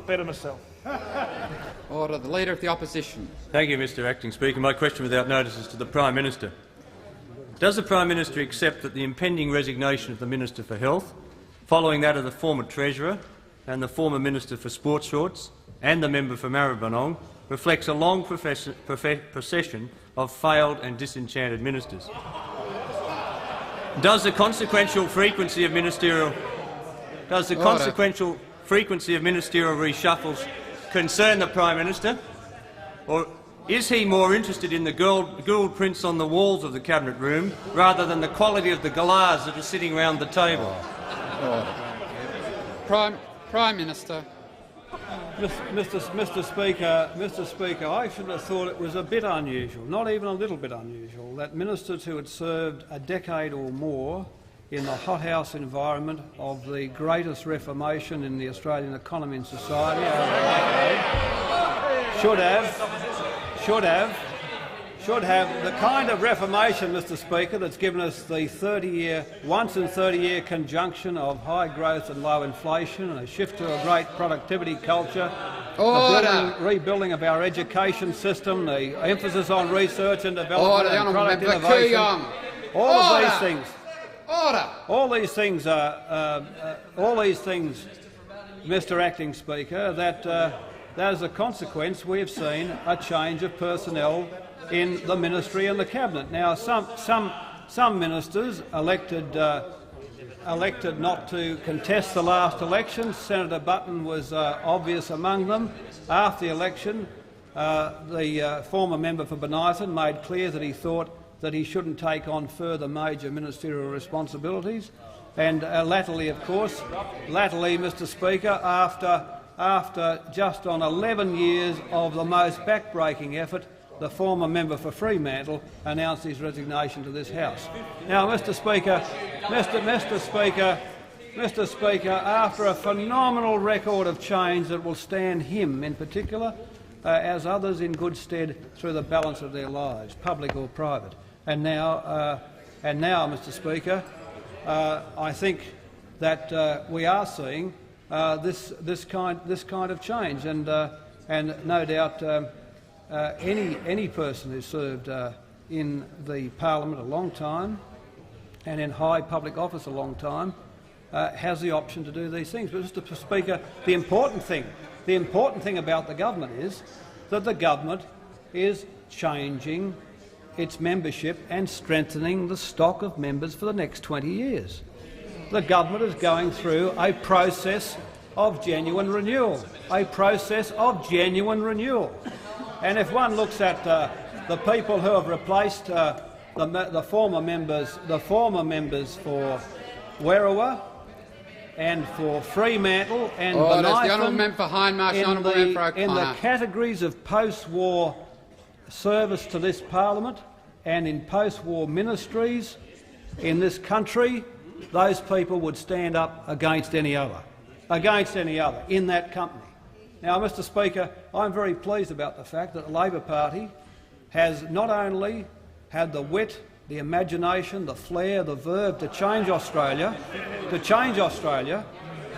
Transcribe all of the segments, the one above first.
better myself. Order. The Leader of the Opposition. Thank you, Mr Acting Speaker. My question without notice is to the Prime Minister. Does the Prime Minister accept that the impending resignation of the Minister for Health, following that of the former Treasurer and the former Minister for Sports Shorts and the member for Maribyrnong, reflects a long procession of failed and disenchanted ministers? Does the consequential frequency of ministerial reshuffles concern the Prime Minister, or is he more interested in the gold prints on the walls of the Cabinet room rather than the quality of the galahs that are sitting round the table? Prime Minister. Mr. Speaker, I should have thought it was a bit unusual, not even a little bit unusual, that ministers who had served a decade or more in the hothouse environment of the greatest reformation in the Australian economy and society over a decade should have the kind of reformation, Mr. Speaker, that's given us the once in 30-year conjunction of high growth and low inflation and a shift to a great productivity culture, the rebuilding of our education system, the emphasis on research and development and product innovation. All these things, Mr. Acting Speaker, that as a consequence we have seen a change of personnel in the ministry and the cabinet. Now, some ministers elected not to contest the last election. Senator Button was obvious among them. After the election, the former member for Bonython made clear that he thought that he shouldn't take on further major ministerial responsibilities. And latterly, Mr. Speaker, after just on 11 years of the most backbreaking effort, the former member for Fremantle announced his resignation to this House. Now, Mr. Speaker, after a phenomenal record of change that will stand him in particular, as others in good stead through the balance of their lives, public or private, and now, Mr. Speaker, I think that we are seeing this kind of change, and no doubt. Any person who's served in the parliament a long time and in high public office a long time has the option to do these things. But, Mr. Speaker, the important thing about the government is that the government is changing its membership and strengthening the stock of members for the next 20 years. The government is going through a process of genuine renewal, And if one looks at the people who have replaced the former members for Werriwa and for Fremantle and Bonython in the categories of post-war service to this parliament and in post-war ministries in this country, those people would stand up against any other in that company. Now, Mr. Speaker, I'm very pleased about the fact that the Labor Party has not only had the wit, the imagination, the flair, the verve to change Australia,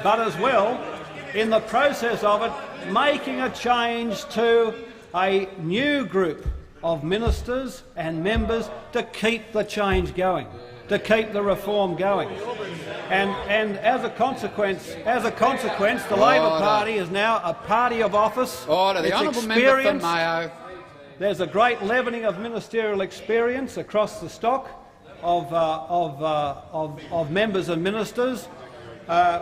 but as well, in the process of it, making a change to a new group of ministers and members to keep the change going, to keep the reform going. And as a consequence, the Labor Party is now a party of office. The honourable member for Mayo. There's a great leavening of ministerial experience across the stock of members and ministers.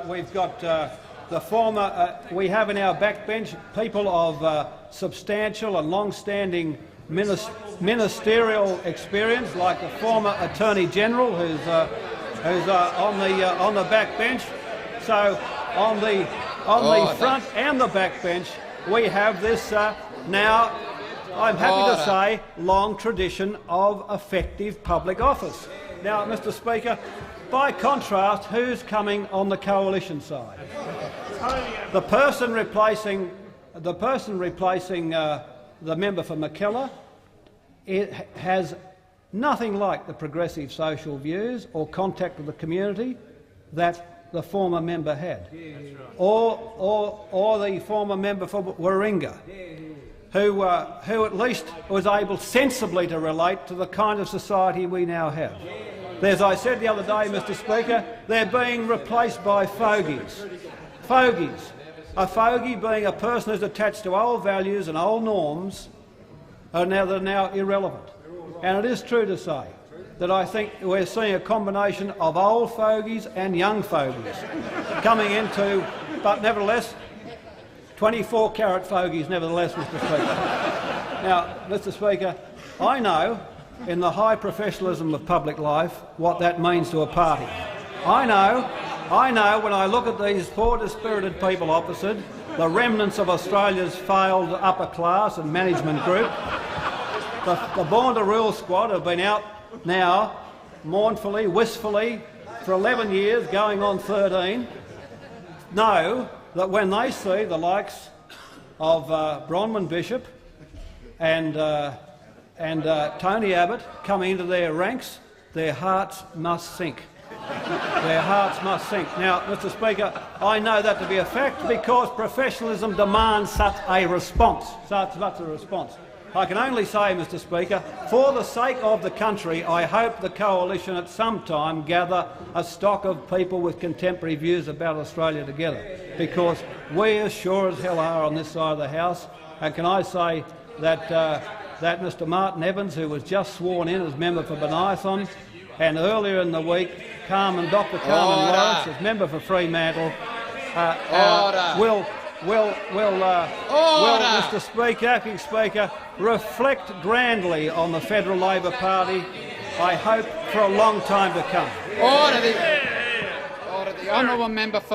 We've got the former. We have in our backbench people of substantial and long-standing ministerial experience, like the former Attorney General, who's on the backbench. So on the front and the backbench, we have this now, I'm happy to say, long tradition of effective public office. Now, Mr. Speaker, by contrast, who's coming on the coalition side? The person replacing the member for Mackellar, it has nothing like the progressive social views or contact with the community that the former member had, or the former member for Warringah, who at least was able sensibly to relate to the kind of society we now have. As I said the other day, Mr Speaker, they're being replaced by fogies. Fogies. A fogey being a person who's attached to old values and old norms that are now irrelevant. And it is true to say that I think we're seeing a combination of old fogies and young fogies coming into, but nevertheless, 24-carat fogies nevertheless, Mr Speaker. Now, Mr Speaker, I know in the high professionalism of public life what that means to a party. I know when I look at these poor dispirited people opposite, the remnants of Australia's failed upper class and management group, the Born to Rule squad have been out now, mournfully, wistfully, for 11 years, going on 13, know that when they see the likes of Bronwyn Bishop and Tony Abbott coming into their ranks, their hearts must sink. Their hearts must sink. Now, Mr Speaker, I know that to be a fact because professionalism demands such a response. I can only say, Mr Speaker, for the sake of the country, I hope the coalition at some time gather a stock of people with contemporary views about Australia together, because we as sure as hell are on this side of the House. And can I say that that Mr Martin Evans, who was just sworn in as member for Benithon, and earlier in the week Dr Carmen Lawrence as member for Fremantle, will, Mr Speaker, acting Speaker, reflect grandly on the Federal Labor Party, I hope, for a long time to come. Order. The honourable member for